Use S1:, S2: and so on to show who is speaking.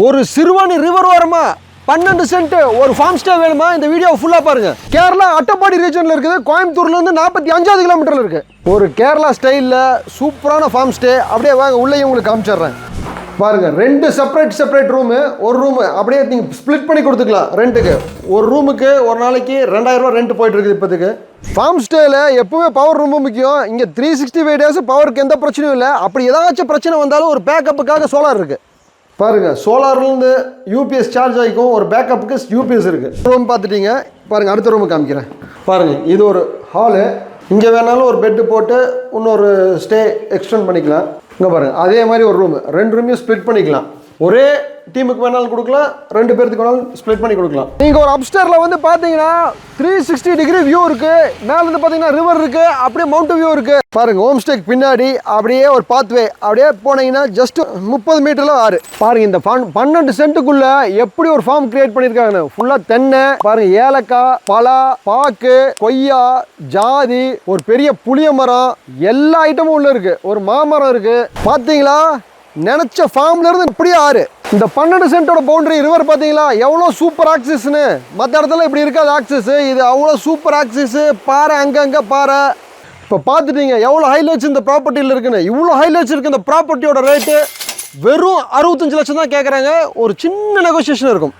S1: ஒரு சிறுவாணி ரிவர் ஓரமா 12 சென்ட் ஒரு ஃபார்ம் ஸ்டே வேணுமா? இந்த வீடியோ ஃபுல்லா பாருங்க. கேரளா அட்டப்பாடி ரீஜன்ல இருக்குது. கோயம்புத்தூர்ல இருந்து 45 கிலோமீட்டர்ல இருக்கு. ஒரு கேரளா ஸ்டைல்ல சூப்பரான ஃபார்ம் ஸ்டே. அப்படியே வாங்க உள்ளே உங்களுக்கு காமிச்சிடுறேன். பாருங்க, 2 செப்பரேட் ரூமு. ஒரு ரூமு அப்படியே நீங்கள் ஸ்ப்ளிட் பண்ணி கொடுத்துக்கலாம் ரெண்ட்டுக்கு. ஒரு ரூமுக்கு ஒரு நாளைக்கு 2000 ரூபா ரெண்ட் போயிட்டு இருக்குது இப்போதுக்கு. ஃபார்ம் ஸ்டேல எப்பவுமே பவர் ரொம்ப முக்கியம். இங்கே 365 டேஸ் பவருக்கு எந்த பிரச்சனையும் இல்லை. அப்படி ஏதாச்சும் பிரச்சனை வந்தாலும் ஒரு பேக்கப்புக்காக சோலார் இருக்குது. பாருங்க, சோலார்லேருந்து யூபிஎஸ் சார்ஜ் ஆகிக்கும். ஒரு பேக்கப்புக்கு யூபிஎஸ் இருக்குது. ரூம் பார்த்துட்டீங்க. பாருங்கள், அடுத்த ரூமு காமிக்கிறேன். பாருங்கள், இது ஒரு ஹாலு. இங்கே வேணாலும் ஒரு பெட்டு போட்டு இன்னொரு ஸ்டே எக்ஸ்டெண்ட் பண்ணிக்கலாம். இங்கே பாருங்கள், அதே மாதிரி ஒரு ரூமு. 2 ரூமையும் ஸ்ப்ளிட் பண்ணிக்கலாம். ஒரே டீமுக்கு வேணாலும் கொடுக்கலாம், 2 பேருக்கு வேணாலும் ஸ்ப்ளிட் பண்ணி கொடுக்கலாம். நீங்கள் ஒரு அப்ஸ்டேரில் வந்து பார்த்தீங்கன்னா 360 டிகிரி வியூ இருக்குது. மேலேருந்து பார்த்தீங்கன்னா ரிவர் இருக்குது, அப்படியே மவுண்டன் வியூ இருக்குது. பாருங்கள், ஹோம் ஸ்டேக்கு பின்னாடி அப்படியே ஒரு பாத்வே அப்படியே போனீங்கன்னா ஜஸ்ட் 30 மீட்டரில் ஆறு. பாருங்கள், இந்த 12 சென்ட்டுக்குள்ளே எப்படி ஒரு ஃபார்ம் கிரியேட் பண்ணியிருக்காங்க. ஃபுல்லாக தென்னை, பாருங்கள், ஏலக்காய், பலா, பாக்கு, கொய்யா, ஜாதி, ஒரு பெரிய புளிய மரம், எல்லா ஐட்டமும் உள்ள இருக்குது. ஒரு மாமரம் இருக்குது. பார்த்தீங்களா, நினச்ச ஃபார்ம்ல இருந்து இப்படியே ஆறு. இந்த 12 சென்ட்டோட பவுண்டரி ரிவர் பார்த்தீங்களா எவ்வளோ சூப்பர் ஆக்சிஸ்னு. மற்ற இடத்துல இப்படி இருக்காது ஆக்சிஸ். இது அவ்வளோ சூப்பர் ஆக்சிஸ். பாறை அங்கங்கே பாறை. இப்போ பார்த்துட்டீங்க எவ்வளோ ஹைலைட்ஸ் இந்த ப்ராப்பர்ட்டியில் இருக்குன்னு. இவ்வளோ ஹைலைட்ஸ் இருக்குது. இந்த ப்ராப்பர்ட்டியோட ரேட்டு வெறும் 65 லட்சம் தான் கேட்குறாங்க. ஒரு சின்ன நெகோசியேஷன் இருக்கும்.